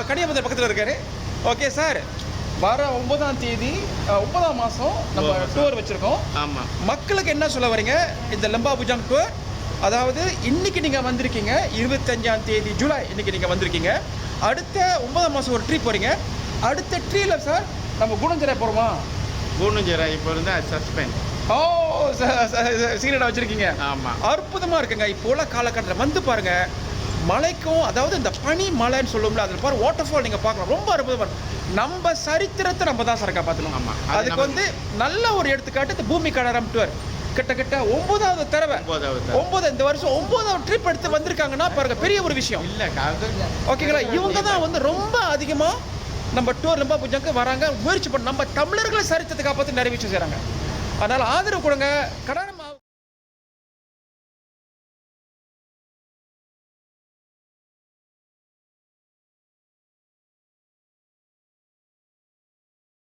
கன்னியாகுமரி பக்கத்தில் இருக்காரு. Okay sir, வர 9ஆம் தேதி 9ஆம் மாதம் நம்ம டூர் வச்சுருக்கோம். ஆமாம். மக்களுக்கு என்ன சொல்ல வரீங்க இந்த லம்பா புஜாங் டூர்? அதாவது இன்னைக்கு நீங்கள் வந்திருக்கீங்க 25ஆம் தேதி ஜூலை, இன்னைக்கு நீங்கள் வந்திருக்கீங்க. அடுத்த 9ஆம் மாதம் ஒரு ட்ரீப் போகிறீங்க. அடுத்த ட்ரீல சார் நம்ம குணஞ்சரை போகிறோமா? குணஞ்சரை இப்போ இருந்தால் சஸ்பெண்ட். ஓ, சீக்கிரட்டா வச்சுருக்கீங்க. ஆமாம். அற்புதமாக இருக்குங்க. இப்போ உள்ள காலகட்டத்தில் வந்து பாருங்கள், மலைக்கும் அதாவது இந்த பனி மலைன்னு சொல்லுவோம்ல, அதில் பாரு வாட்டர் ஃபால் நீங்கள் பார்க்கலாம். ரொம்ப அற்புதமாக இருக்கும். நம்ம சரித்திரத்தை நம்ம தான் சார் காப்பாற்றணும். ஆமாம். அதுக்கு வந்து நல்ல ஒரு எடுத்துக்காட்டு இந்த பூமி கடாரம் டூர். கிட்டத்தட்ட 9வது தடவை 9 இந்த வருஷம் 9வது ட்ரிப் எடுத்து வந்திருக்காங்கன்னா பாருங்க, பெரிய ஒரு விஷயம் இல்லை. ஓகேங்களா? இவங்க தான் வந்து ரொம்ப அதிகமாக நம்ம டூர் லம்பா புஜாங்க்கு வராங்க, முயற்சி பண்ண நம்ம தமிழர்களை சரித்திரத்தை காப்பாற்றி நிறைய விஷயம் செய்கிறாங்க. அதனால் ஆதரவு கொடுங்க. கடாரம்